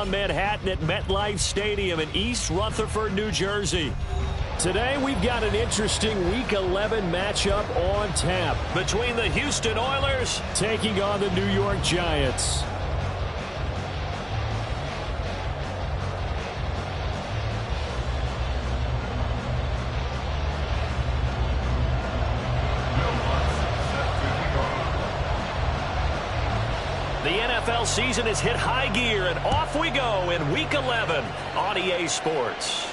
downtown Manhattan at MetLife Stadium in East Rutherford, New Jersey. Today, we've got an interesting Week 11 matchup on tap between the Houston Oilers taking on the New York Giants. The NFL season has hit high gear, and off we go in Week 11 on EA Sports.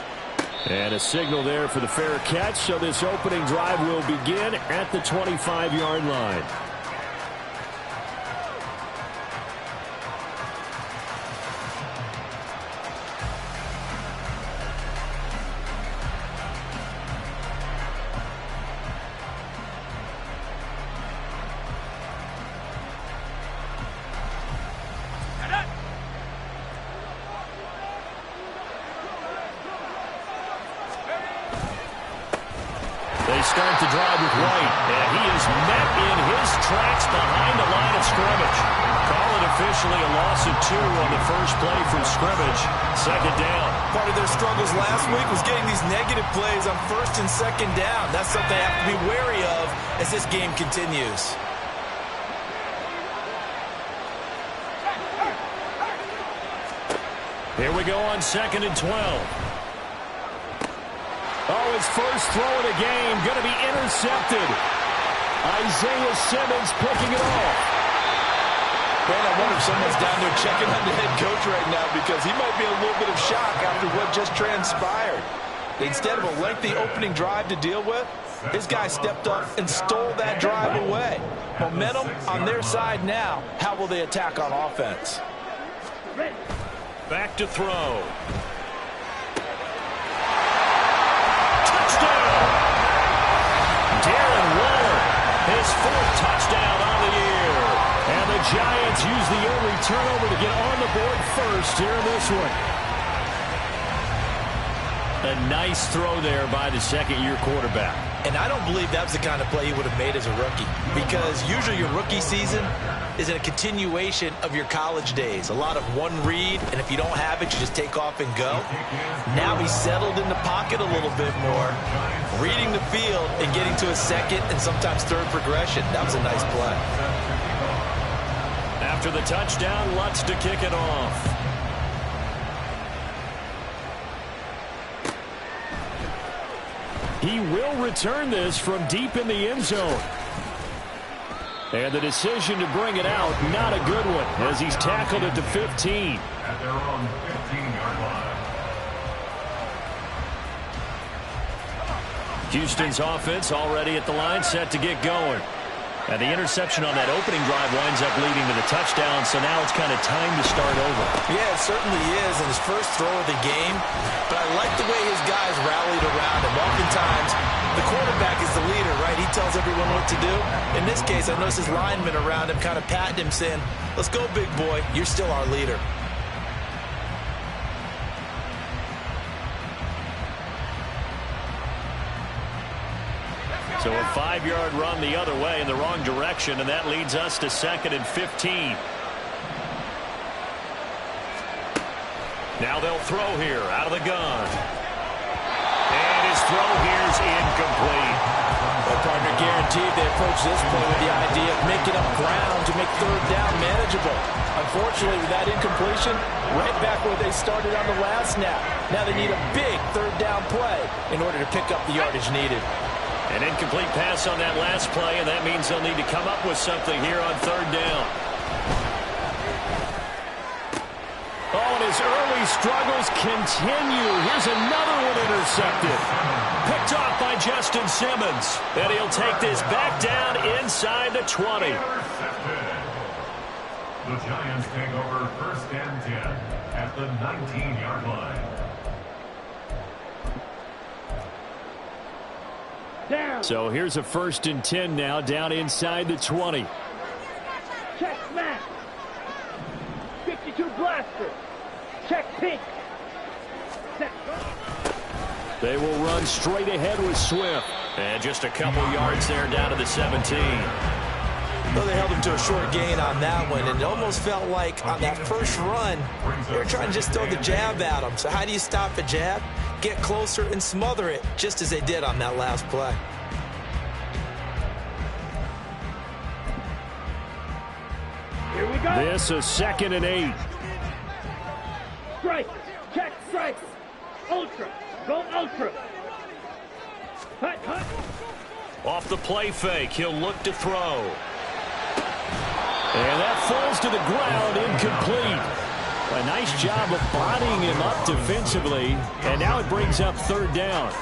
And a signal there for the fair catch, so this opening drive will begin at the 25-yard line. Start the drive with White, and he is met in his tracks behind the line of scrimmage. Call it officially a loss of 2 on the first play from scrimmage. Second down. Part of their struggles last week was getting these negative plays on first and second down. That's something they have to be wary of as this game continues. Here we go on 2nd and 12. Oh, his first throw of the game going to be intercepted. Isaiah Simmons picking it off. Man, I wonder if someone's down there checking on the head coach right now because he might be in a little bit of shock after what just transpired. Instead of a lengthy opening drive to deal with, his guy stepped up and stole that drive away. Momentum on their side now. How will they attack on offense? Back to throw. Darren Waller, his 4th touchdown on the year. And the Giants use the early turnover to get on the board first here in this one. A nice throw there by the second-year quarterback. And I don't believe that was the kind of play he would have made as a rookie, because usually your rookie season is a continuation of your college days. A lot of one read, and if you don't have it, you just take off and go. Now he's settled in the pocket a little bit more, reading the field and getting to a second and sometimes third progression. That was a nice play. After the touchdown, Lutz to kick it off. He will return this from deep in the end zone. And the decision to bring it out, not a good one, as he's tackled at the 15. At their own 15-yard line. Houston's offense already at the line, set to get going. And the interception on that opening drive winds up leading to the touchdown, so now it's kind of time to start over. Yeah, it certainly is in his first throw of the game, but I like the way his guys rallied around him. Oftentimes, the quarterback is the leader, right? He tells everyone what to do. In this case, I noticed his linemen around him kind of patting him, saying, "Let's go, big boy. You're still our leader." So a 5-yard run the other way in the wrong direction, and that leads us to 2nd and 15. Now they'll throw here out of the gun. And his throw here is incomplete. Well, partner, guaranteed they approach this play with the idea of making up ground to make third down manageable. Unfortunately, with that incompletion, right back where they started on the last snap. Now they need a big third down play in order to pick up the yardage needed. An incomplete pass on that last play, and that means they'll need to come up with something here on third down. Oh, and his early struggles continue. Here's another one intercepted. Picked off by Justin Simmons. And he'll take this back down inside the 20. The Giants take over 1st and 10 at the 19-yard line. So here's a 1st and 10 now, down inside the 20. Check smash. 52 blaster. Check pink. They will run straight ahead with Swift. And just a couple yards there down to the 17. Well, they held him to a short gain on that one, and it almost felt like on that first run, they were trying to just throw the jab at him. So how do you stop a jab? Get closer and smother it, just as they did on that last play. Here we go. This is 2nd and 8. Strike. Check strikes. Ultra. Go ultra. Hut, hut. Off the play fake, he'll look to throw. And that falls to the ground, incomplete. A nice job of bodying him up defensively, and now it brings up 3rd down.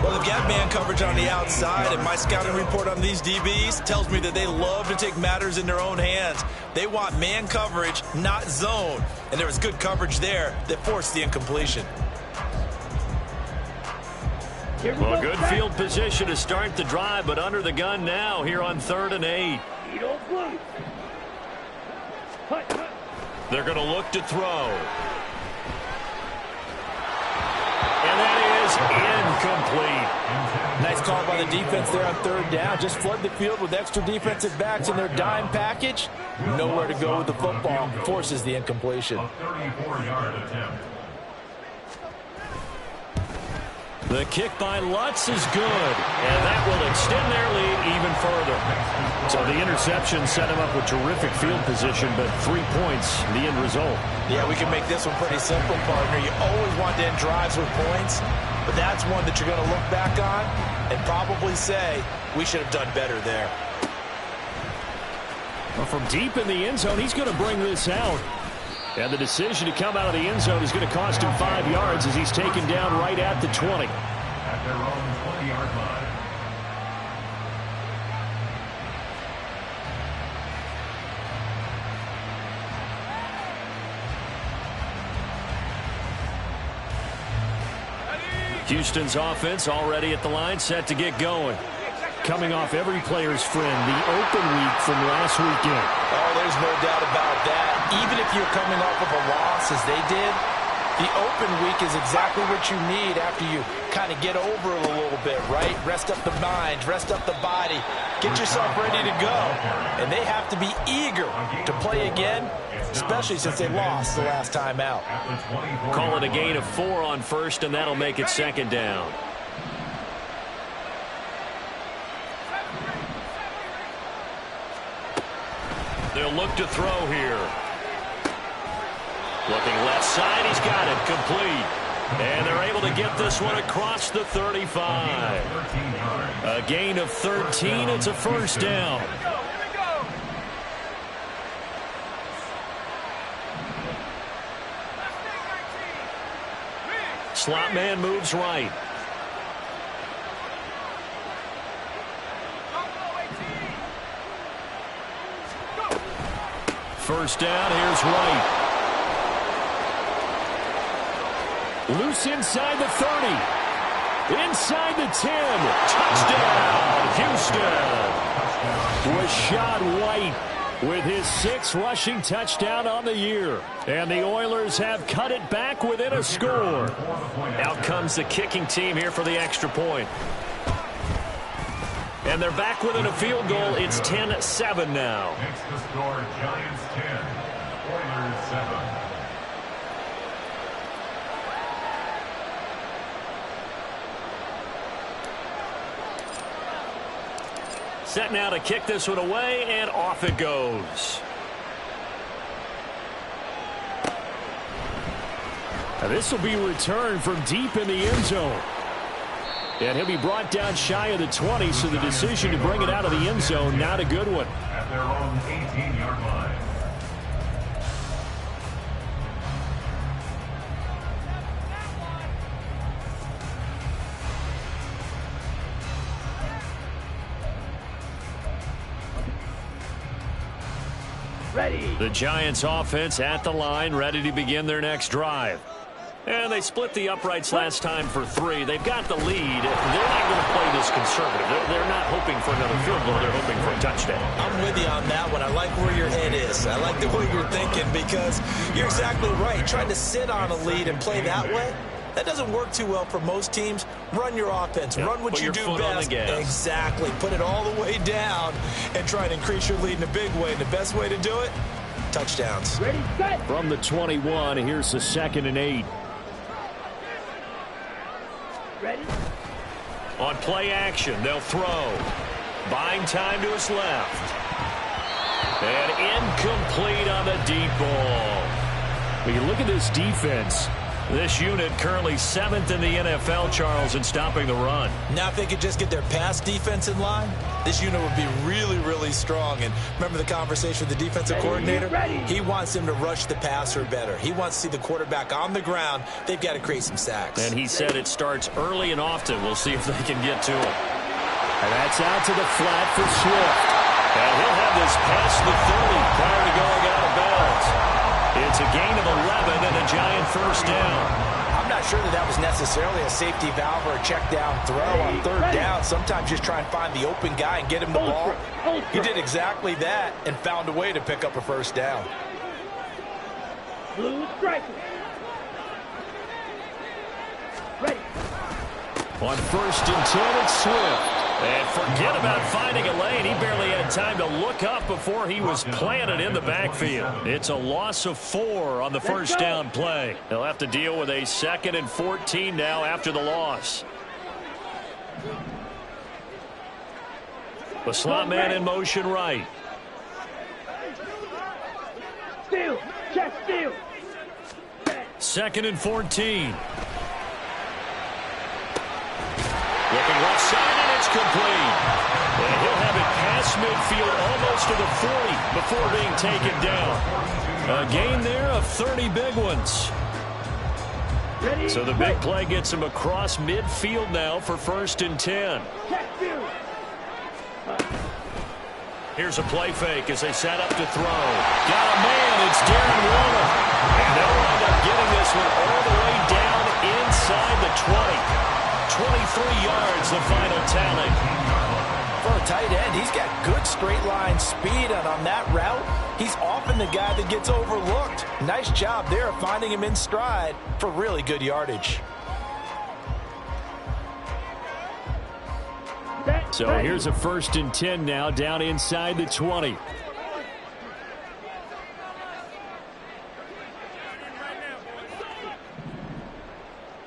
Well, they've got man coverage on the outside, and my scouting report on these DBs tells me that they love to take matters in their own hands. They want man coverage, not zone, and there was good coverage there that forced the incompletion. Well, good field position to start the drive, but under the gun now here on 3rd and 8. You don't blue. Hut, hut. They're going to look to throw. And that is incomplete. Nice call by the defense there on 3rd down. Just flood the field with extra defensive backs in their dime package. Nowhere to go with the football. Forces the incompletion. A 34-yard attempt. The kick by Lutz is good, and that will extend their lead even further. So the interception set him up with terrific field position, but 3 points, the end result. Yeah, we can make this one pretty simple, partner. You always want to end drives with points, but that's one that you're going to look back on and probably say, we should have done better there. Well, from deep in the end zone, he's going to bring this out. And the decision to come out of the end zone is going to cost him 5 yards as he's taken down right at the 20. At their own 20-yard line. Houston's offense already at the line, set to get going. Coming off every player's friend, the open week from last weekend. Oh, there's no doubt about that. Even if you're coming off of a loss as they did, the open week is exactly what you need after you kind of get over it a little bit, right? Rest up the mind, rest up the body, get yourself ready to go. And they have to be eager to play again, especially since they lost the last time out. Call it a gain of 4 on 1st, and that'll make it 2nd down. They'll look to throw here. Looking left side, he's got it, complete. And they're able to get this one across the 35. A gain of 13, it's a 1st down. Slot man moves right. First down, here's Wright. Loose inside the 30. Inside the 10. Touchdown, Houston. Rashad White with his 6th rushing touchdown on the year. And the Oilers have cut it back within a score. Out comes the kicking team here for the extra point. And they're back within a field goal. It's 10-7 now. Makes the score Giants 10, Oilers 7. Set now to kick this one away, and off it goes. Now this will be returned from deep in the end zone. And he'll be brought down shy of the 20, so the decision to bring it out of the end zone, not a good one. At their own 18-yard line. Ready. The Giants offense at the line, ready to begin their next drive. And they split the uprights last time for 3. They've got the lead. They're not going to play this conservative. They're not hoping for another field goal. They're hoping for a touchdown. I'm with you on that one. I like where your head is. I like the way you're thinking because you're exactly right. Trying to sit on a lead and play that way, That doesn't work too well for most teams. Run your offense. Yeah, Run what you do best. Exactly. Put it all the way down and try to increase your lead in a big way. And the best way to do it, touchdowns. Ready, set. From the 21, here's the 2nd and 8. Ready. On play action, they'll throw. Buying time to his left. And incomplete on the deep ball. When you look at this defense, this unit currently 7th in the NFL, Charles, in stopping the run. Now if they could just get their pass defense in line, this unit would be really, really strong. And remember the conversation with the defensive coordinator? He wants them to rush the passer better. He wants to see the quarterback on the ground. They've got to create some sacks. And he said it starts early and often. We'll see if they can get to it. And that's out to the flat for Swift. And he'll have this past the 30 prior to going out of bounds. It's a gain of 11 and a giant first down. I'm not sure that was necessarily a safety valve or a check down throw on 3rd down. Sometimes just try and find the open guy and get him the ball. He did exactly that and found a way to pick up a first down. Blue striker. Ready. On 1st and 10, it's Swift. And forget about finding a lane. He barely had time to look up before he was planted in the backfield. It's a loss of 4 on the first down play. They'll have to deal with a 2nd and 14 now after the loss. The slot man in motion right. Steal. Check steal. 2nd and 14. Looking left side, and it's complete. And he'll have it past midfield almost to the 40 before being taken down. A gain there of 30 big ones. Ready. So the big play gets him across midfield now for 1st and 10. Check steal. Here's a play fake as they set up to throw. Got a man, it's Darren Waller. And they'll wind up getting this one all the way down inside the 20. 23 yards, the final tally. For a tight end, he's got good straight line speed, and on that route, he's often the guy that gets overlooked. Nice job there of finding him in stride for really good yardage. So here's a 1st and 10 now, down inside the 20.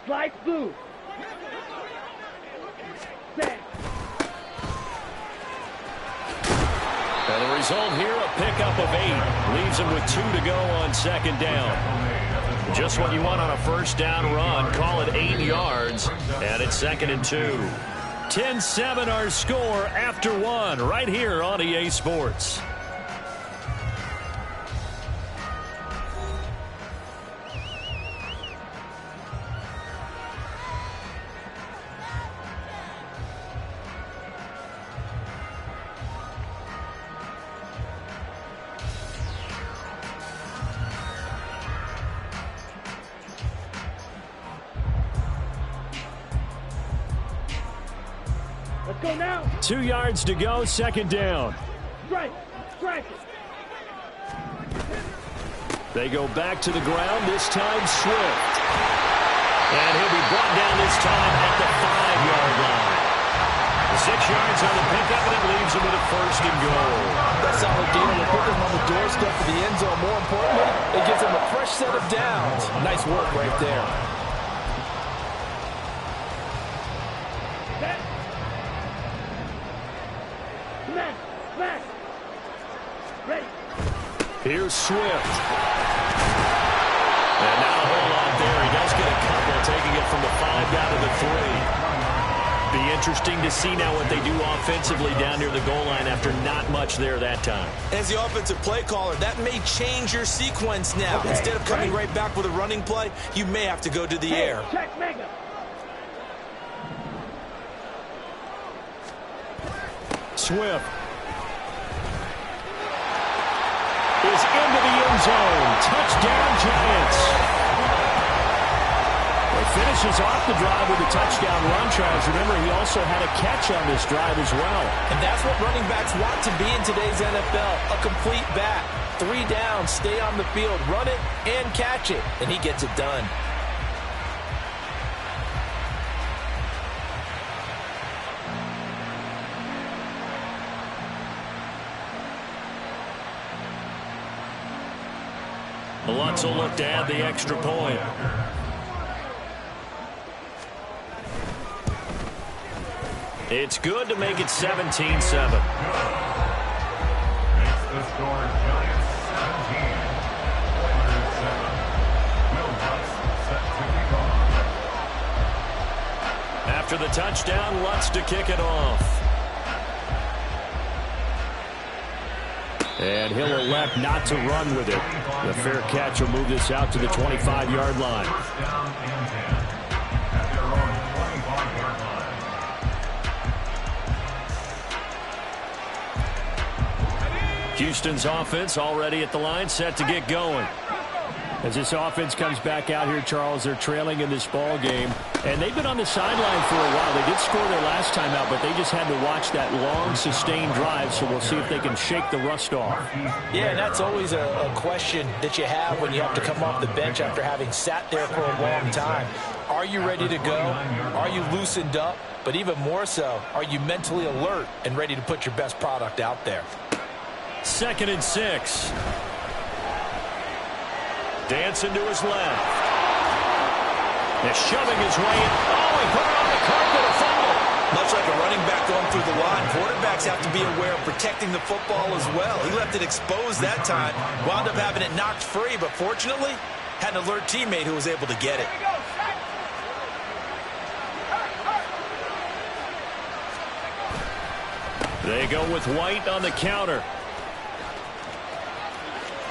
Slide blue. And the result here, a pickup of 8. Leaves him with 2 to go on 2nd down. Just what you want on a first down run. Call it 8 yards. And it's 2nd and 2. 10-7 our score after 1 right here on EA Sports. Let's go now. 2 yards to go, 2nd down. Strike. Strike. They go back to the ground, this time Swift. And he'll be brought down this time at the 5-yard line. 6 yards on the pickup, and it leaves him with a 1st and goal. That's solid deal. They put them on the doorstep of the end zone. More importantly, it gives them a fresh set of downs. Nice work right there. Here's Swift. And not a whole lot there. He does get a couple, taking it from the 5 down to the 3. Be interesting to see now what they do offensively down near the goal line after not much there that time. As the offensive play caller, that may change your sequence now. Okay, instead of coming right back with a running play, you may have to go to the air. Check mega. Swift is into the end zone. Touchdown, Giants. He finishes off the drive with a touchdown run, Travis. Remember, he also had a catch on this drive as well. And that's what running backs want to be in today's NFL, a complete back. 3 downs, stay on the field, run it, and catch it. And he gets it done. Giants will look to add the extra point. It's good to make it 17-7. Makes the score Giants 17, Oilers 7. Will Lutz set to kick off. After the touchdown, Lutz to kick it off. And he'll elect not to run with it. The fair catch will move this out to the 25-yard line. First down and 10 at their own 25-yard line. Houston's offense already at the line, set to get going. As this offense comes back out here, Charles, they're trailing in this ball game. And they've been on the sideline for a while. They did score their last time out, but they just had to watch that long, sustained drive, so we'll see if they can shake the rust off. Yeah, and that's always a question that you have when you have to come off the bench after having sat there for a long time. Are you ready to go? Are you loosened up? But even more so, are you mentally alert and ready to put your best product out there? 2nd and 6. Dancing to his left. They're shoving his way in. Oh, he put it on the carpet, a fumble. Much like a running back going through the line, quarterbacks have to be aware of protecting the football as well. He left it exposed that time, wound up having it knocked free, but fortunately, had an alert teammate who was able to get it. They go with White on the counter.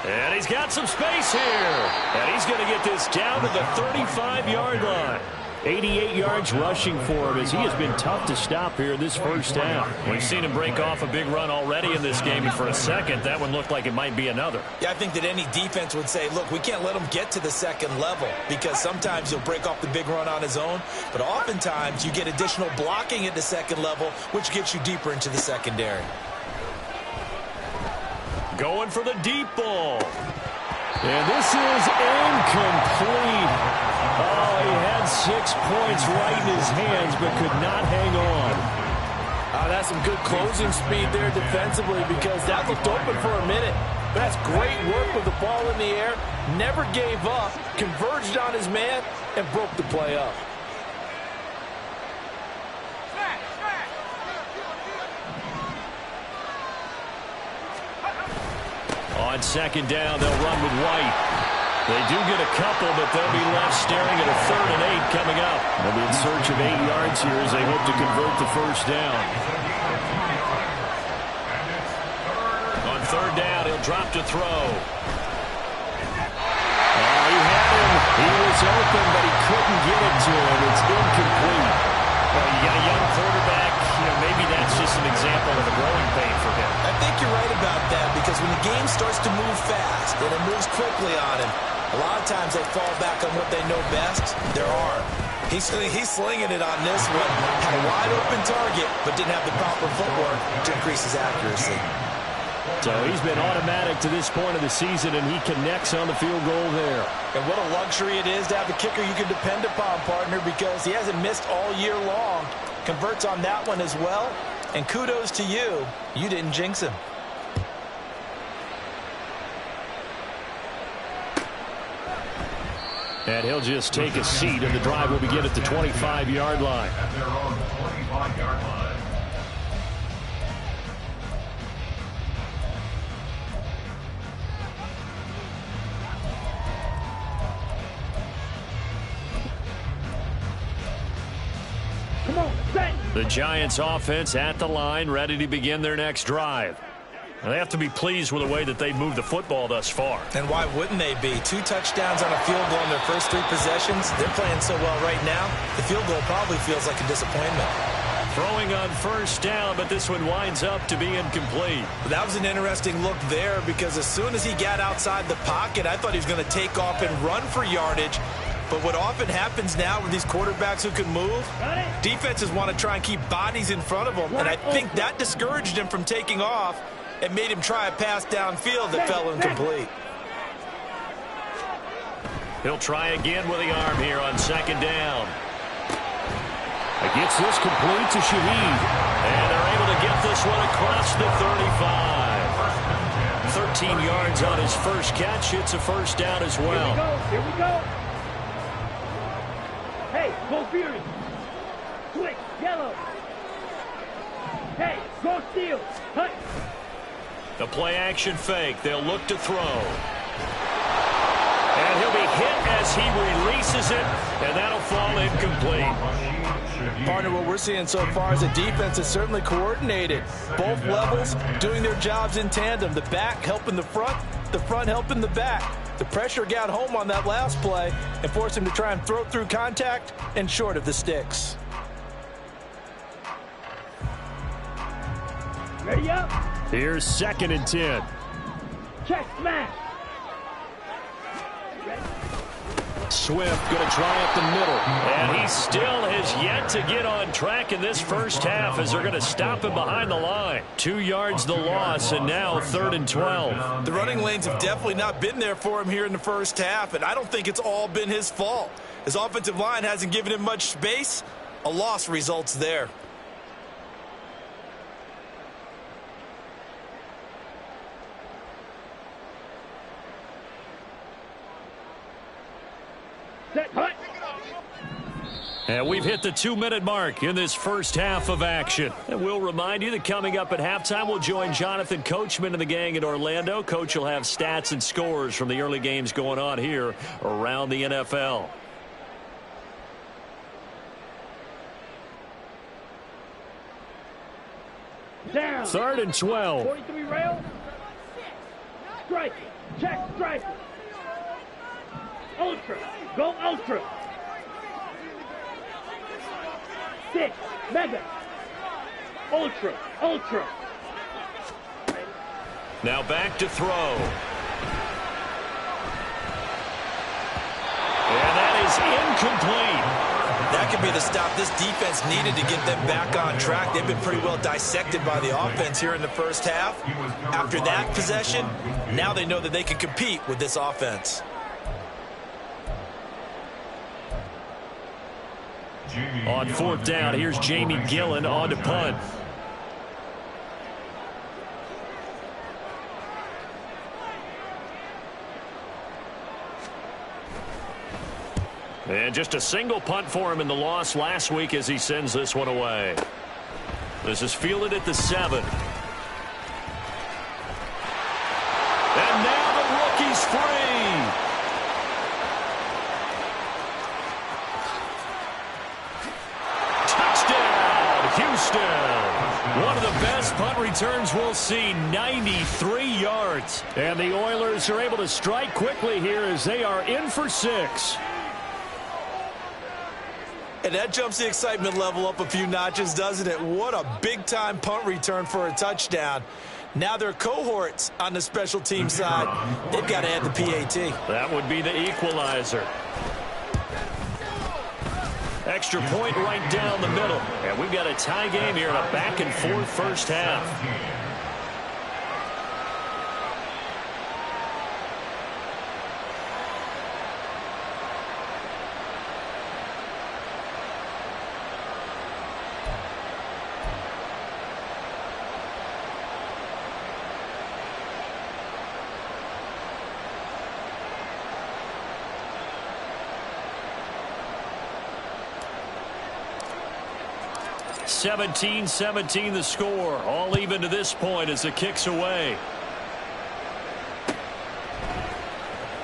And he's got some space here. And he's going to get this down to the 35-yard line. 88 yards rushing for him as he has been tough to stop here this first half. We've seen him break off a big run already in this game, and for a second, that one looked like it might be another. Yeah, I think that any defense would say, look, we can't let him get to the second level because sometimes he'll break off the big run on his own, but oftentimes you get additional blocking at the second level, which gets you deeper into the secondary. Going for the deep ball. And this is incomplete. Oh, he had 6 points right in his hands, but could not hang on. That's some good closing speed there defensively because that looked open for a minute. But that's great work with the ball in the air. Never gave up, converged on his man, and broke the play up. On 2nd down, they'll run with White. They do get a couple, but they'll be left staring at a 3rd and 8 coming up. They'll be in search of 8 yards here as they hope to convert the first down. On 3rd down, he'll drop to throw. Oh, he had him. He was open, but he couldn't get it to him. It's incomplete. Well, you got a young quarterback. Maybe that's just an example of a growing pain for him. I think you're right about that because when the game starts to move fast and it moves quickly on him, a lot of times they fall back on what they know best, their arm. He's slinging it on this one. Had a wide open target, but didn't have the proper footwork to increase his accuracy. So he's been automatic to this point of the season, and he connects on the field goal there. And what a luxury it is to have a kicker you can depend upon, partner, because he hasn't missed all year long. Converts on that one as well. And kudos to you. You didn't jinx him. And he'll just take a seat, and the drive will begin at the 25-yard line. At their own 25-yard line. Come on, set. The Giants offense at the line, ready to begin their next drive. And they have to be pleased with the way that they've moved the football thus far. And why wouldn't they be? 2 touchdowns on a field goal in their first 3 possessions. They're playing so well right now, the field goal probably feels like a disappointment. Throwing on first down, but this one winds up to be incomplete. That was an interesting look there because as soon as he got outside the pocket, I thought he was going to take off and run for yardage. But what often happens now with these quarterbacks who can move, defenses want to try and keep bodies in front of them. And I think that discouraged him from taking off and made him try a pass downfield that fell incomplete. He'll try again with the arm here on 2nd down. It gets this complete to Shaheed. And they're able to get this one across the 35. 13 yards on his first catch. It's a first down as well. Here we go. Hey, go Fury. Switch, yellow. Hey, go steal. Hut. The play action fake. They'll look to throw. And he'll be hit as he releases it, and that'll fall incomplete. Partner, what we're seeing so far is the defense is certainly coordinated. Both levels doing their jobs in tandem. The back helping the front helping the back. The pressure got home on that last play and forced him to try and throw through contact and short of the sticks. Ready up. Here's 2nd and 10. Check smash. Swift going to try up the middle. And he still has yet to get on track in this first half as they're going to stop him behind the line. 2 yards the loss, and now 3rd and 12. The running lanes have definitely not been there for him here in the first half, and I don't think it's all been his fault. His offensive line hasn't given him much space. A loss results there. And we've hit the 2-minute mark in this first half of action. And we'll remind you that coming up at halftime, we'll join Jonathan Coachman and the gang in Orlando. Coach will have stats and scores from the early games going on here around the NFL. Down. 3rd and 12. 43 rail. Strike. Check strike. Ultra. Go ultra. 6. Mega. Ultra. Ultra. Now back to throw. And that is incomplete. That could be the stop this defense needed to get them back on track. They've been pretty well dissected by the offense here in the first half. After that possession, now they know that they can compete with this offense. On 4th down, here's Jamie Gillen on to punt. And just a single punt for him in the loss last week as he sends this one away. This is fielded at the 7. And now the rookie's free. Touchdown, Houston. One of the best punt returns we'll see, 93 yards. And the Oilers are able to strike quickly here as they are in for 6. And that jumps the excitement level up a few notches, doesn't it? What a big-time punt return for a touchdown. Now their cohorts on the special team side, they've got to add the PAT. That would be the equalizer. Extra point right down the middle. And we've got a tie game here in a back-and-forth first half. 17-17 the score. All even to this point as the kick's away.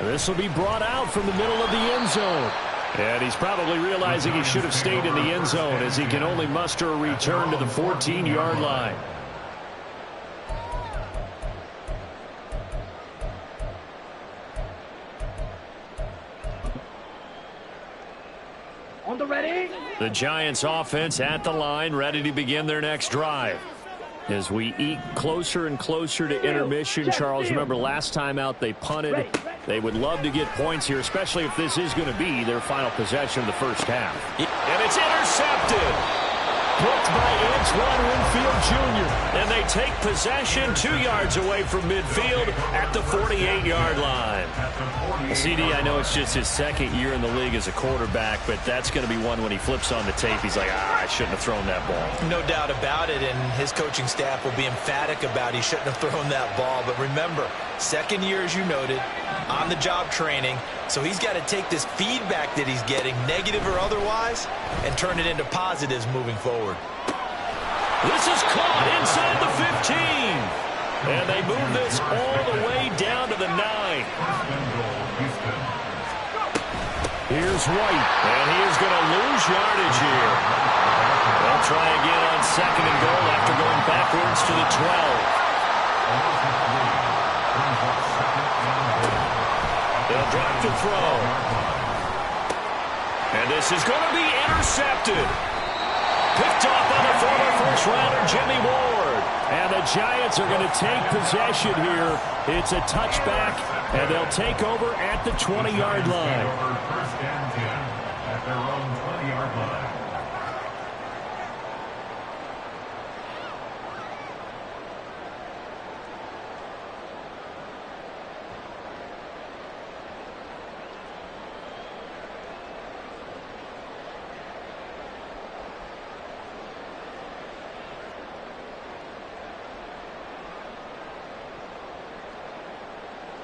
This will be brought out from the middle of the end zone. And he's probably realizing he should have stayed in the end zone as he can only muster a return to the 14-yard line. On the ready. The Giants offense at the line, ready to begin their next drive. As we eke closer and closer to intermission, Charles, remember last time out they punted. They would love to get points here, especially if this is going to be their final possession of the first half. And it's intercepted. blocked by Antoine Winfield Jr. And they take possession 2 yards away from midfield at the 48-yard line. CD, I know it's just his second year in the league as a quarterback, but that's going to be one when he flips on the tape, he's like, I shouldn't have thrown that ball. No doubt about it, and his coaching staff will be emphatic about he shouldn't have thrown that ball. But remember, second year, as you noted, on-the-job training, so he's got to take this feedback that he's getting, negative or otherwise, and turn it into positives moving forward. This is caught inside the 15. And they move this all the way down to the 9. Here's White, and he is going to lose yardage here. They'll try again on 2nd and goal after going backwards to the 12. They'll drop to throw. And this is going to be intercepted. Picked off by the former first-rounder Jimmy Ward. And the Giants are going to take possession here. It's a touchback, and they'll take over at the 20-yard line. First and 10 at their own 20-yard line.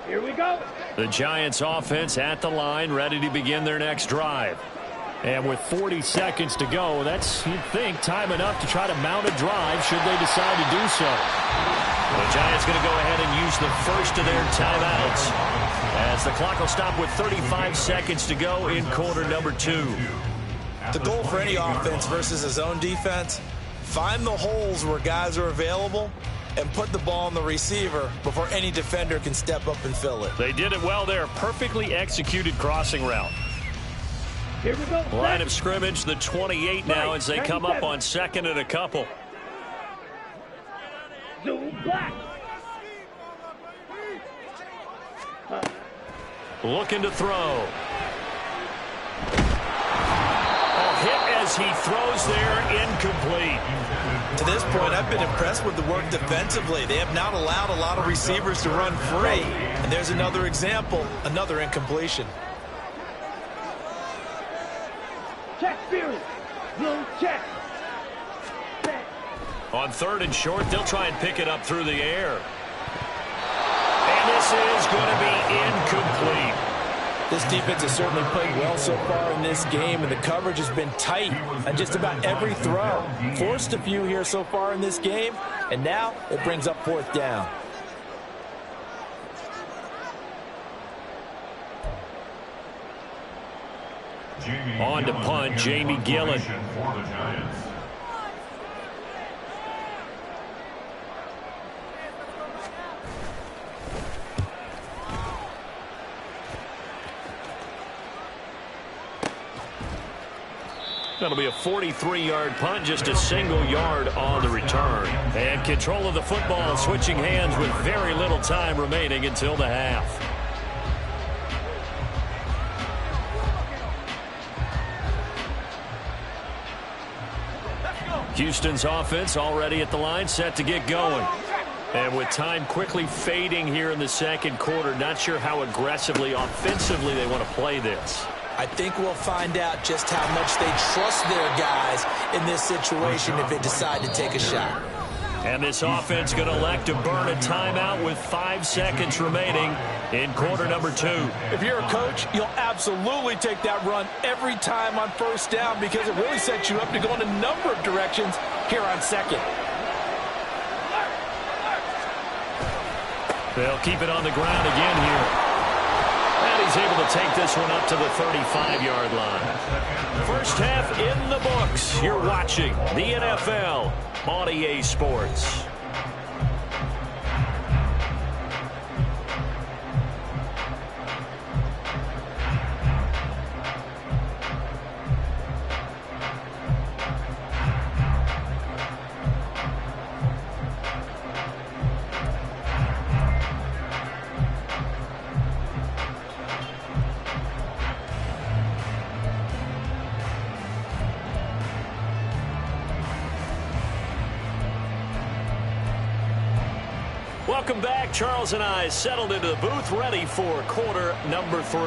Here we go. The Giants offense at the line, ready to begin their next drive. And with 40 seconds to go, that's, you'd think, time enough to try to mount a drive should they decide to do so. The Giants going to go ahead and use the first of their timeouts as the clock will stop with 35 seconds to go in quarter number 2. The goal for any offense versus his own defense, find the holes where guys are available and put the ball on the receiver before any defender can step up and fill it. They did it well there. Perfectly executed crossing route. Here we go. Line of scrimmage, the 28 now as they come up on 2nd and a couple. Zoom black. Looking to throw. Hit as he throws there, incomplete. To this point, I've been impressed with the work defensively. They have not allowed a lot of receivers to run free. And there's another example, another incompletion. Check spirit. Blue check. On 3rd and short, they'll try and pick it up through the air. And this is going to be incomplete. This defense has certainly played well so far in this game, and the coverage has been tight on just about every throw. Forced a few here so far in this game, and now it brings up 4th down. On to punt, Jamie Gillen. For the Giants. That'll be a 43-yard punt, just a single yard on the return. And control of the football switching hands with very little time remaining until the half. Houston's offense already at the line, set to get going. And with time quickly fading here in the second quarter, not sure how aggressively, offensively they want to play this. I think we'll find out just how much they trust their guys in this situation if they decide to take a shot. And this offense going to elect to burn a timeout with 5 seconds remaining in quarter number 2. If you're a coach, you'll absolutely take that run every time on 1st down because it really sets you up to go in a number of directions here on 2nd. They'll keep it on the ground again here. And he's able to take this one up to the 35-yard line. First half in the books. You're watching the NFL on EA Sports. Welcome back. Charles and I settled into the booth, ready for quarter number 3.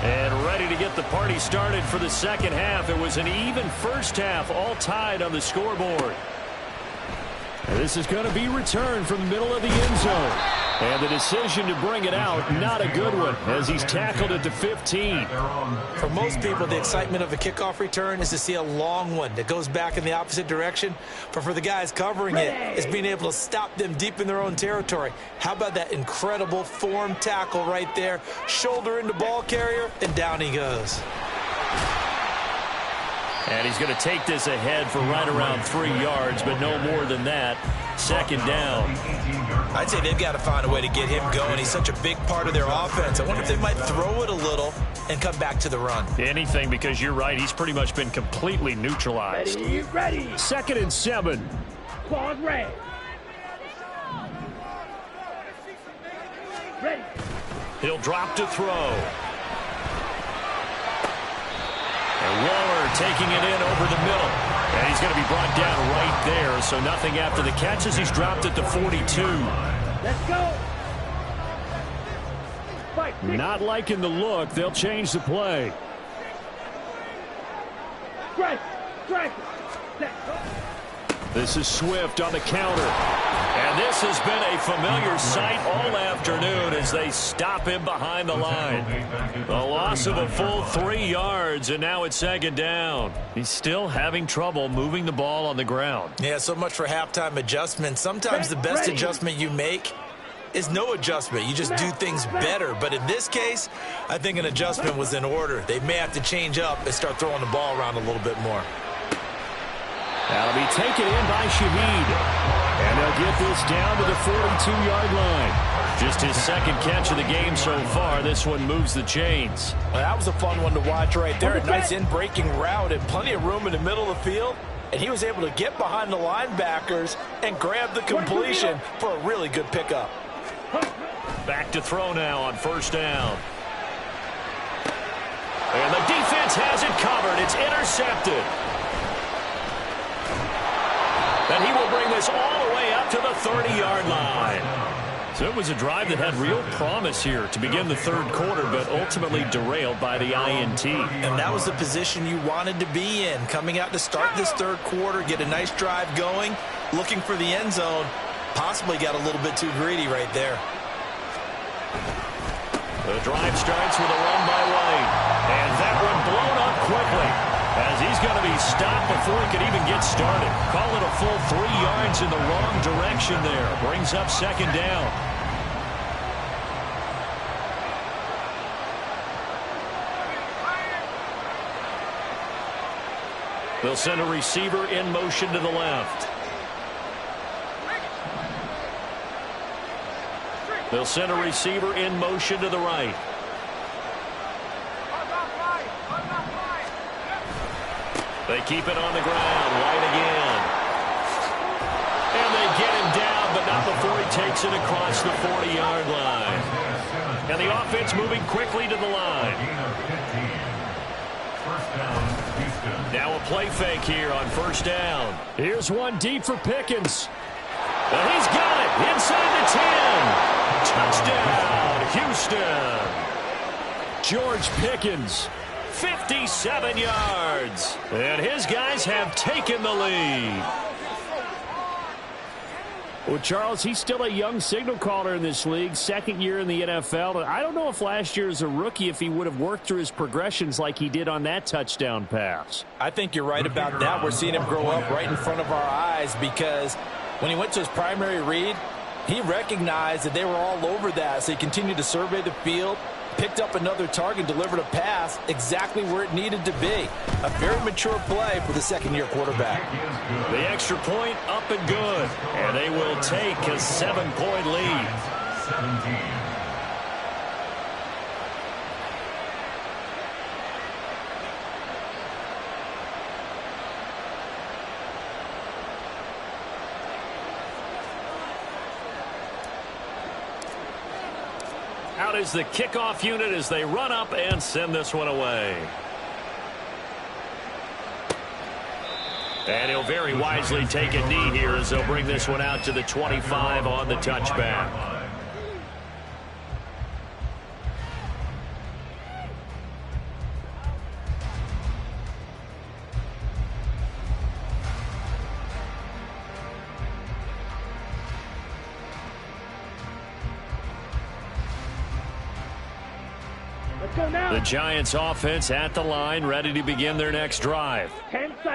And ready to get the party started for the second half. It was an even first half, all tied on the scoreboard. And this is going to be returned from the middle of the end zone. And the decision to bring it out, not a good one, as he's tackled it to 15. For most people, the excitement of a kickoff return is to see a long one that goes back in the opposite direction. But for the guys covering it, it's being able to stop them deep in their own territory. How about that incredible form tackle right there? Shoulder into ball carrier, and down he goes. And he's going to take this ahead for right around 3 yards, but no more than that. Second down. I'd say they've got to find a way to get him going. He's such a big part of their offense. I wonder if they might throw it a little and come back to the run. Anything, because you're right. He's pretty much been completely neutralized. Ready. 2nd and 7. Ball red. Ready. He'll drop to throw. And Waller taking it in over the middle. And he's going to be brought down right there. So nothing after the catches. He's dropped it to 42. Let's go. Fight. Not liking the look. They'll change the play. Strike. Let's go. This is Swift on the counter. And this has been a familiar sight all afternoon as they stop him behind the line. The loss of a full 3 yards, and now it's 2nd down. He's still having trouble moving the ball on the ground. Yeah, so much for halftime adjustments. Sometimes the best adjustment you make is no adjustment. You just do things better. But in this case, I think an adjustment was in order. They may have to change up and start throwing the ball around a little bit more. That'll be taken in by Shaheed. And they'll get this down to the 42-yard line. Just his 2nd catch of the game so far. This one moves the chains. Well, that was a fun one to watch right there. A nice in-breaking route and plenty of room in the middle of the field. And he was able to get behind the linebackers and grab the completion for a really good pickup. Back to throw now on 1st down. And the defense has it covered. It's intercepted. And he will bring this all the way up to the 30-yard line. So it was a drive that had real promise here to begin the 3rd quarter, but ultimately derailed by the INT. And that was the position you wanted to be in. Coming out to start this 3rd quarter, get a nice drive going, looking for the end zone. Possibly got a little bit too greedy right there. The drive starts with a run by White. And that one blown up quickly, as he's going to be stopped before he can even get started. Call it a full 3 yards in the wrong direction there. Brings up 2nd down. They'll send a receiver in motion to the left. They'll send a receiver in motion to the right. They keep it on the ground. White again. And they get him down, but not before he takes it across the 40-yard line. And the offense moving quickly to the line. Now a play fake here on 1st down. Here's one deep for Pickens. And he's got it inside the 10. Touchdown, Houston. George Pickens. 57 yards. And his guys have taken the lead. Well, Charles, he's still a young signal caller in this league, 2nd year in the NFL. And I don't know if last year as a rookie, if he would have worked through his progressions like he did on that touchdown pass. I think you're right about that. We're seeing him grow up right in front of our eyes, because when he went to his primary read, he recognized that they were all over that. So he continued to survey the field, picked up another target, delivered a pass exactly where it needed to be. A very mature play for the 2nd-year quarterback. The extra point up and good. And they will take a 7-point lead. 17. Out is the kickoff unit as they run up and send this one away. And he'll very wisely take a knee here as they'll bring this one out to the 25 on the touchback. The Giants offense at the line, ready to begin their next drive.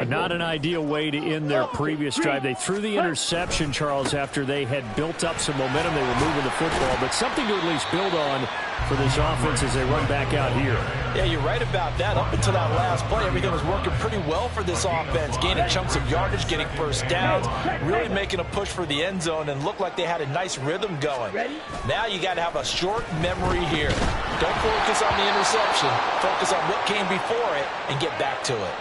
Not an ideal way to end their previous drive. They threw the interception, Charles, after they had built up some momentum. They were moving the football, but something to at least build on for this offense as they run back out here. Yeah, you're right about that. Up until that last play, everything was working pretty well for this offense, gaining chunks of yardage, getting first downs, really making a push for the end zone, and looked like they had a nice rhythm going. Now you got to have a short memory here. Don't focus on the interception. Focus on what came before it and get back to it.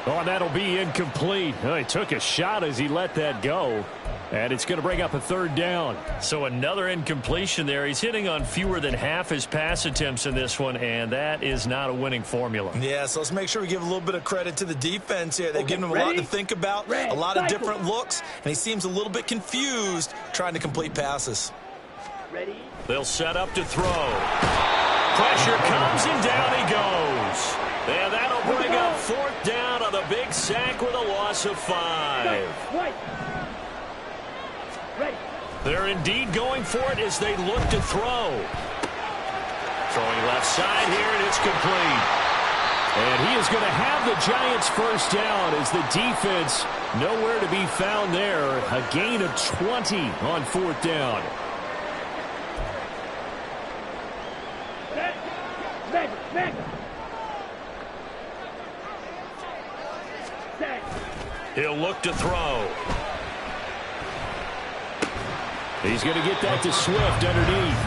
Oh, and that'll be incomplete. Oh, he took a shot as he let that go. And it's going to bring up a third down. So another incompletion there. He's hitting on fewer than half his pass attempts in this one, and that is not a winning formula. Yeah, so let's make sure we give a little bit of credit to the defense here. They've given him a lot to think about, a lot of different looks, and he seems a little bit confused trying to complete passes. They'll set up to throw. Pressure comes, and down he goes. And that'll bring up fourth down on the big sack with a loss of 5. They're indeed going for it as they look to throw. Throwing left side here, and it's complete. And he is going to have the Giants first down as the defense nowhere to be found there. A gain of 20 on fourth down. He'll look to throw. He's going to get that to Swift underneath.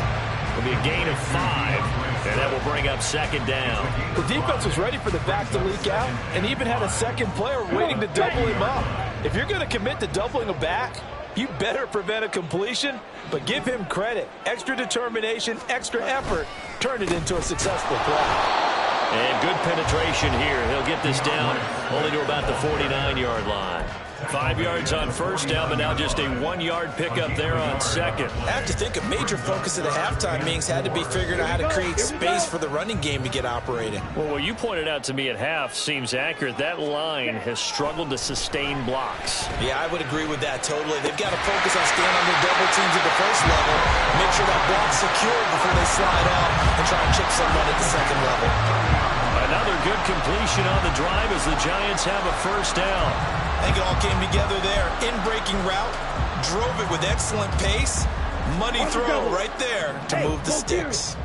It'll be a gain of 5, and that will bring up second down. The defense was ready for the back to leak out and even had a second player waiting to double him up. If you're going to commit to doubling a back, you better prevent a completion, but give him credit. Extra determination, extra effort, turn it into a successful play. And good penetration here. He'll get this down only to about the 49-yard line. 5 yards on first down, but now just a 1-yard pickup there on second. I have to think a major focus of the halftime meetings had to be figuring out how to create space for the running game to get operating. Well, what you pointed out to me at half seems accurate. That line has struggled to sustain blocks. Yeah, I would agree with that totally. They've got to focus on staying under double teams at the first level, make sure that block's secured before they slide off and try and chip someone at the second level. Another good completion on the drive as the Giants have a first down. I think it all came together there. In-breaking route, drove it with excellent pace. Money throw right there to move the sticks.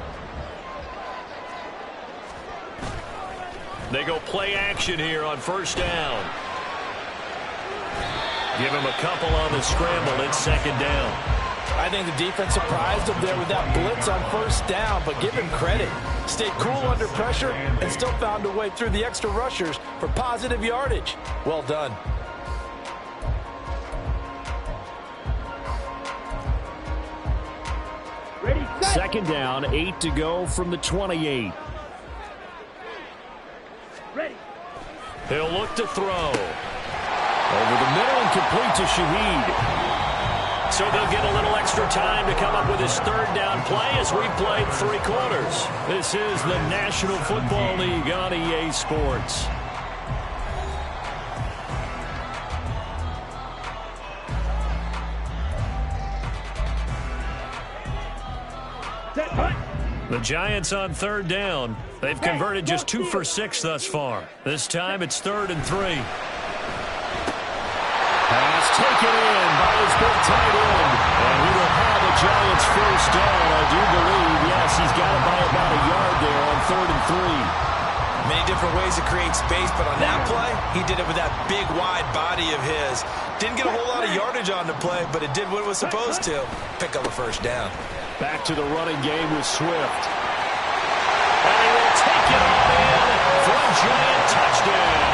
They go play action here on first down. Give him a couple on the scramble. It's second down. I think the defense surprised him there with that blitz on first down, but give him credit. Stayed cool under pressure and still found a way through the extra rushers for positive yardage. Well done. Second down, 8 to go from the 28. He'll look to throw. Over the middle and complete to Shaheed. So they'll get a little extra time to come up with his third down play as we played 3 quarters. This is the National Football League on EA Sports. The Giants on third down. They've converted just 2 for 6 thus far. This time it's 3rd and 3. Pass taken in by his big tight end. And he will have the Giants first down, I do believe. Yes, he's got it by about a yard there on 3rd and 3. Many different ways to create space, but on that play, he did it with that big, wide body of his. Didn't get a whole lot of yardage on the play, but it did what it was supposed to. Pick up a first down. Back to the running game with Swift. And he will take it all in for a Giant touchdown.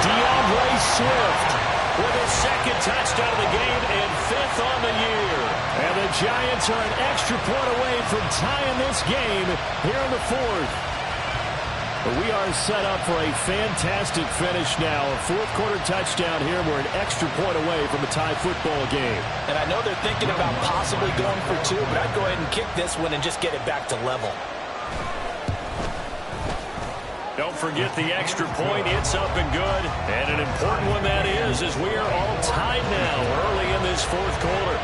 DeAndre Swift with his 2nd touchdown of the game and 5th on the year. And the Giants are an extra point away from tying this game here in the 4th. But we are set up for a fantastic finish now. A fourth-quarter touchdown here. We're an extra point away from a tie football game. And I know they're thinking about possibly going for two, but I'd go ahead and kick this one and just get it back to level. Don't forget the extra point. It's up and good. And an important one that is, as we are all tied now early in this fourth quarter.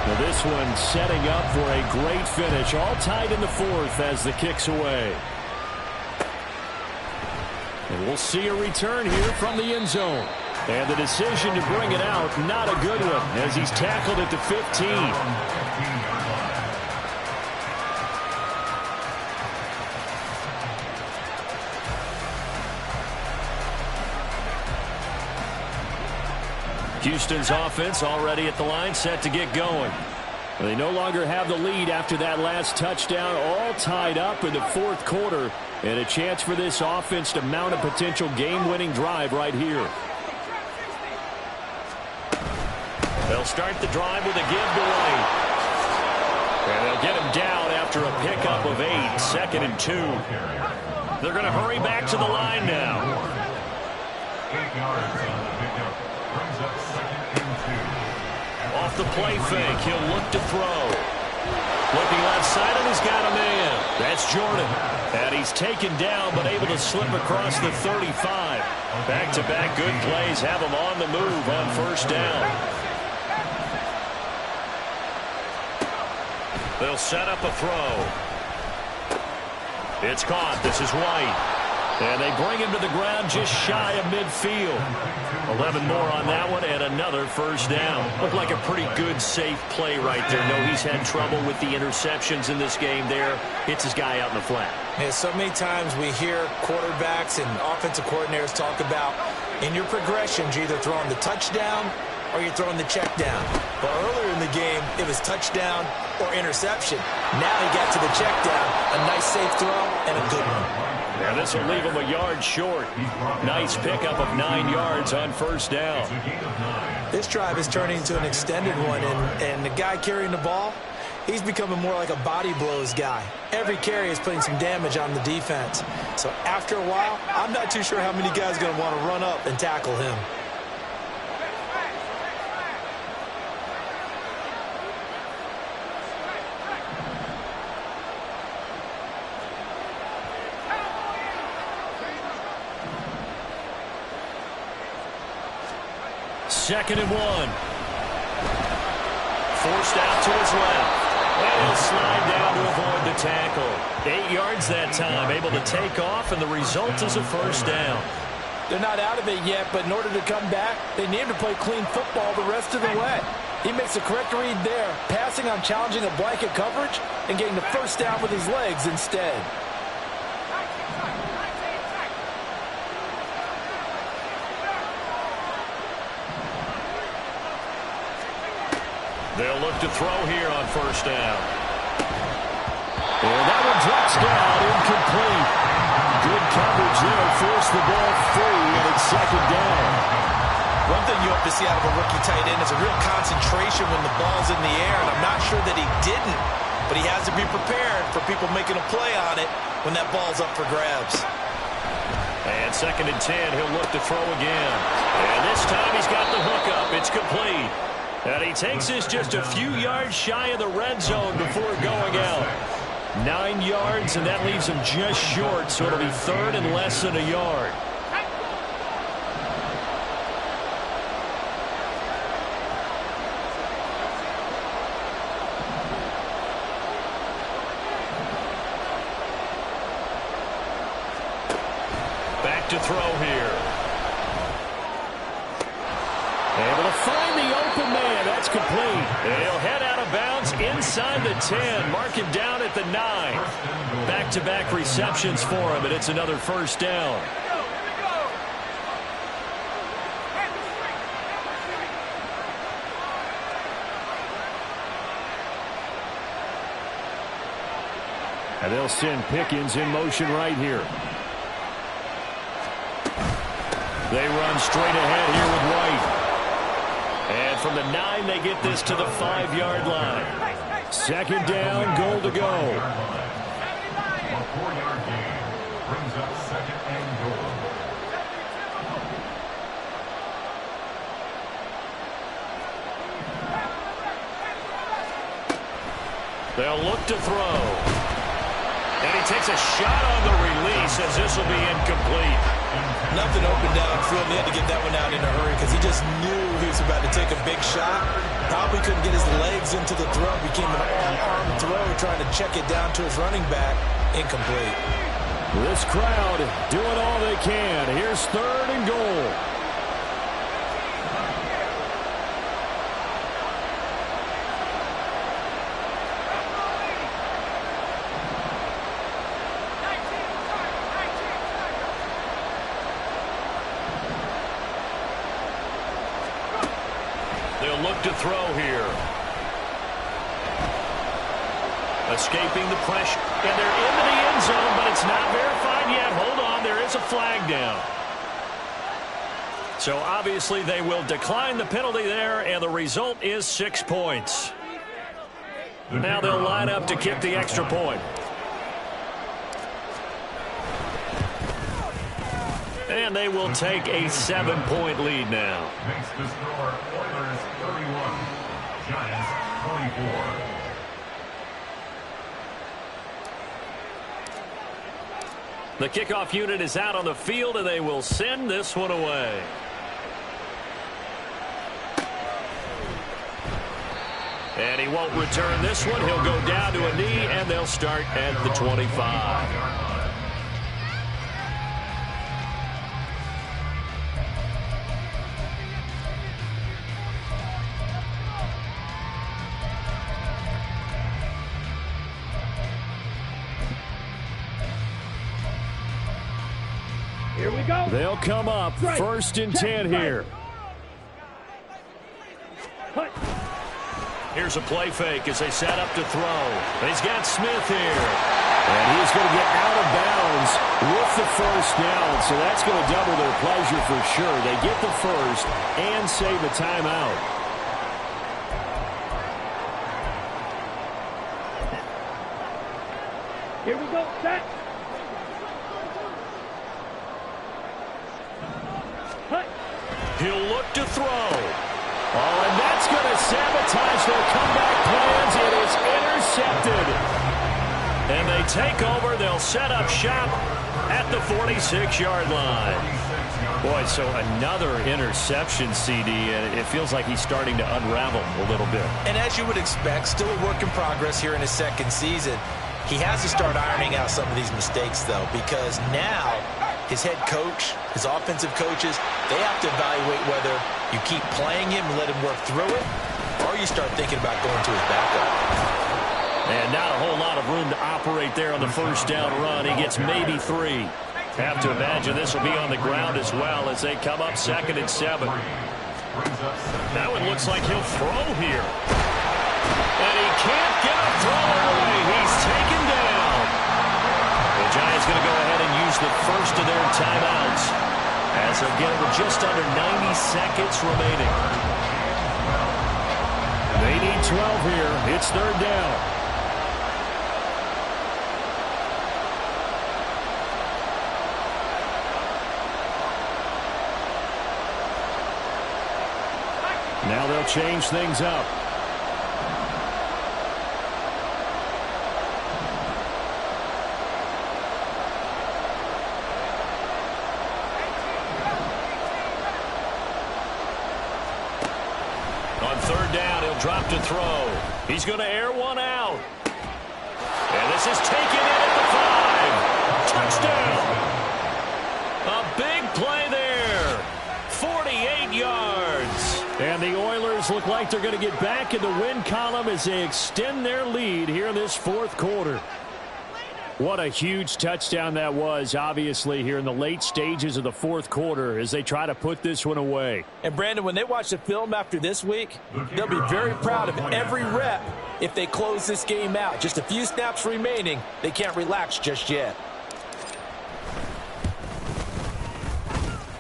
Well, this one setting up for a great finish. All tied in the fourth as the kick's away. And we'll see a return here from the end zone. And the decision to bring it out, not a good one, as he's tackled at the 15. Houston's offense already at the line, set to get going. They no longer have the lead after that last touchdown, all tied up in the fourth quarter, and a chance for this offense to mount a potential game-winning drive right here. They'll start the drive with a give to White. And they'll get him down after a pickup of 8, 2nd and 2. They're going to hurry back to the line now. 8 yards on the pickup. Brings up 2nd and 2. Off the play fake, he'll look to throw. Looking left side, and he's got a man. That's Jordan. And he's taken down, but able to slip across the 35. Back-to-back good plays have him on the move on first down. They'll set up a throw. It's caught. This is White. And they bring him to the ground just shy of midfield. 11 more on that one and another first down. Looked like a pretty good, safe play right there. No, he's had trouble with the interceptions in this game there. Hits his guy out in the flat. Yeah, so many times we hear quarterbacks and offensive coordinators talk about in your progressions, you're either throwing the touchdown or you're throwing the check down. But earlier in the game, it was touchdown or interception. Now he got to the check down. A nice safe throw and a good one. And this will leave him a yard short. Nice pickup of 9 yards on first down. This drive is turning into an extended one, and the guy carrying the ball, he's becoming more like a body blows guy. Every carry is putting some damage on the defense. So after a while, I'm not too sure how many guys are going to want to run up and tackle him. Second and 1. Forced out to his left. And he'll slide down to avoid the tackle. 8 yards that time, able to take off, and the result is a first down. They're not out of it yet, but in order to come back, they need to play clean football the rest of the way. He makes a correct read there, passing on challenging a blanket coverage and getting the first down with his legs instead. They'll look to throw here on first down. And that one drops down, incomplete. Good coverage there, forced the ball free, and it's second down. One thing you hope to see out of a rookie tight end is a real concentration when the ball's in the air, and I'm not sure that he didn't, but he has to be prepared for people making a play on it when that ball's up for grabs. And second and 10, he'll look to throw again. And this time he's got the hook up. It's complete. And he takes this just a few yards shy of the red zone before going out. 9 yards, and that leaves him just short, so it'll be third and less than a yard. Back to throw here. Able to find the open man. That's complete. And he'll head out of bounds inside the 10. Mark him down at the 9. Back-to-back receptions for him, and it's another first down. And they'll send Pickens in motion right here. They run straight ahead here with White. And from the 9, they get this to the 5-yard line. Second down, goal to go. A 4-yard gain brings up second and goal. They'll look to throw. And he takes a shot on the release as this will be incomplete. Nothing open downfield. He had to get that one out in a hurry because he just knew he was about to take a big shot. Probably couldn't get his legs into the throw. Became an all-arm throw trying to check it down to his running back. Incomplete. This crowd doing all they can. Here's third and goal. They'll look to throw here. Escaping the pressure. And they're into the end zone, but it's not verified yet. Hold on, there is a flag down. So obviously they will decline the penalty there, and the result is 6 points. Now they'll line up to kick the extra point. And they will take a 7-point lead now. Makes the score Oilers 31, Giants 24. The kickoff unit is out on the field, and they will send this one away. And he won't return this one. He'll go down to a knee, and they'll start at the 25. Here we go. They'll come up first and 10 here. Here's a play fake as they set up to throw. And he's got Smith here. And he's going to get out of bounds with the first down. So that's going to double their pleasure for sure. They get the first and save a timeout. Here we go. Set. He'll look to throw. Oh, and that's going to sabotage their comeback plans. It is intercepted. And they take over. They'll set up shop at the 46-yard line. Boy, so another interception, CD, and it feels like he's starting to unravel a little bit. And as you would expect, still a work in progress here in his second season. He has to start ironing out some of these mistakes, though, because now his head coach, his offensive coaches, they have to evaluate whether you keep playing him and let him work through it, or you start thinking about going to his backup. And not a whole lot of room to operate there on the first down run. He gets maybe 3. Have to imagine this will be on the ground as well as they come up 2nd and 7. Now it looks like he'll throw here. And he can't get a throw away. He's taken down. The Giants going to go ahead and use the first of their timeouts as again with just under 90 seconds remaining. They need 12 here. It's 3rd down. Now they'll change things up. On 3rd down, he'll drop to throw. He's going to air one out. And this is taken in at the 5. Touchdown. A big play there. 48 yards. And the Oilers look like they're going to get back in the win column as they extend their lead here in this 4th quarter. What a huge touchdown that was, obviously, here in the late stages of the 4th quarter as they try to put this one away. And, Brandon, when they watch the film after this week, they'll be very proud of every rep if they close this game out. Just a few snaps remaining. They can't relax just yet.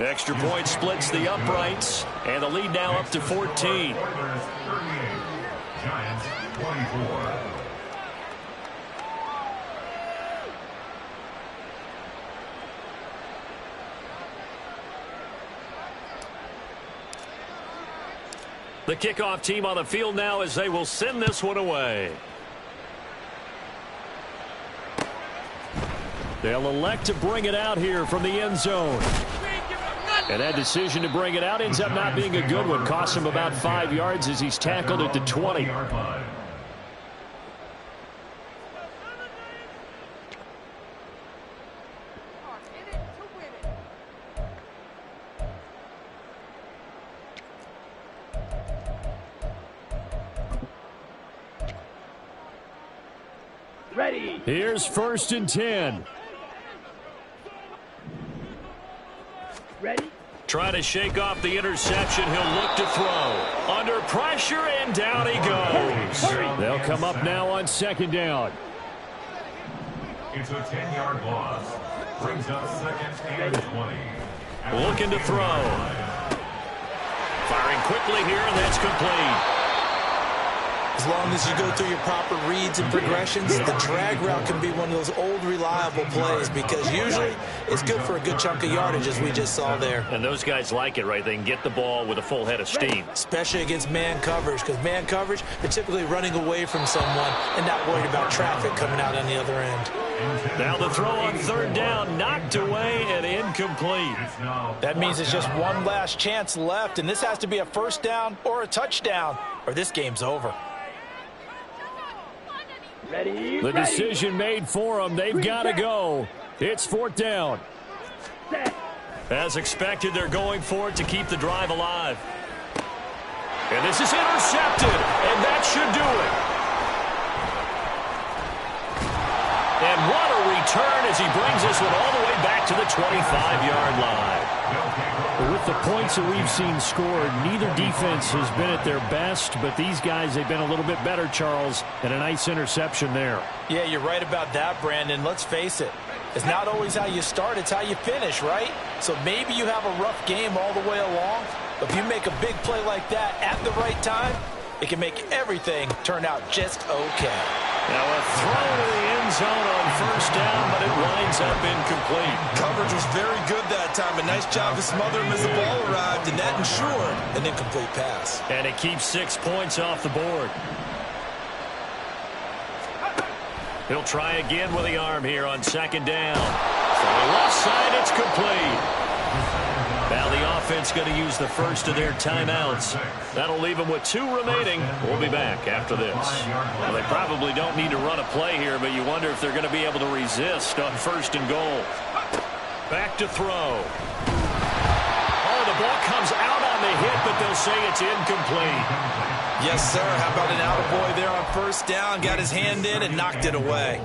Extra point splits the uprights, and the lead now up to 14. Oilers 38, Giants 24. The kickoff team on the field now as they will send this one away. They'll elect to bring it out here from the end zone. And that decision to bring it out ends up not being a good one. Costs him about 5 yards as he's tackled at the 20. Ready. Here's 1st and 10. Ready. Trying to shake off the interception. He'll look to throw. Under pressure, and down he goes. They'll come up now on 2nd down. It's a 10-yard loss. Brings up 2nd and 20. Looking to throw. Firing quickly here, and that's complete. As long as you go through your proper reads and progressions, the drag route can be one of those old reliable plays because usually it's good for a good chunk of yardage as we just saw there. And those guys like it, right? They can get the ball with a full head of steam. Especially against man coverage, because man coverage, they're typically running away from someone and not worried about traffic coming out on the other end. Now the throw on 3rd down, knocked away and incomplete. That means it's just one last chance left, and this has to be a 1st down or a touchdown, or this game's over. Ready. The decision made for them. They've got to go. It's 4th down. Set. As expected, they're going for it to keep the drive alive. And this is intercepted, and that should do it. And what a return as he brings this one all the way back to the 25-yard line. With the points that we've seen scored, neither defense has been at their best, but these guys, they've been a little bit better, Charles, and a nice interception there. Yeah, you're right about that, Brandon. Let's face it. It's not always how you start, it's how you finish, right? So maybe you have a rough game all the way along, but if you make a big play like that at the right time, it can make everything turn out just okay. Now a throw to the end zone on 1st down, but it winds up incomplete. Coverage was very good that time. A nice job to smother him as the ball arrived, and that ensured an incomplete pass. And it keeps 6 points off the board. He'll try again with the arm here on 2nd down. From the left side, it's complete. Now the offense going to use the first of their timeouts. That'll leave them with 2 remaining. We'll be back after this. Well, they probably don't need to run a play here, but you wonder if they're going to be able to resist on 1st and goal. Back to throw. Oh, the ball comes out on the hit, but they'll say it's incomplete. Yes, sir. How about an attaboy there on 1st down? Got his hand in and knocked it away.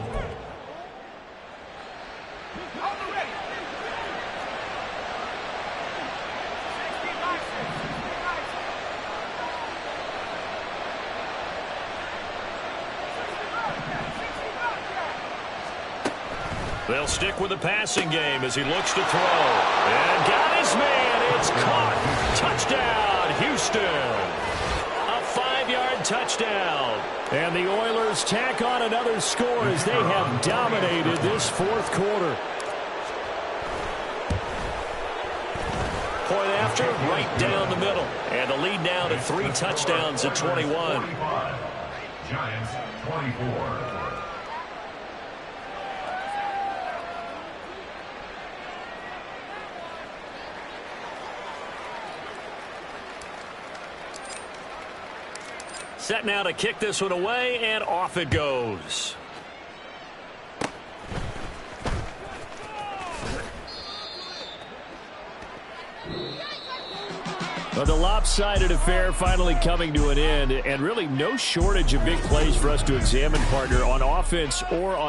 They'll stick with the passing game as he looks to throw. And got his man. It's caught. Touchdown, Houston. A 5-yard touchdown. And the Oilers tack on another score as they have dominated this 4th quarter. Point after, right down the middle. And the lead now to 3 touchdowns at 21. Giants 24. Set now to kick this one away, and off it goes. Well, the lopsided affair finally coming to an end, and really no shortage of big plays for us to examine, partner, on offense or on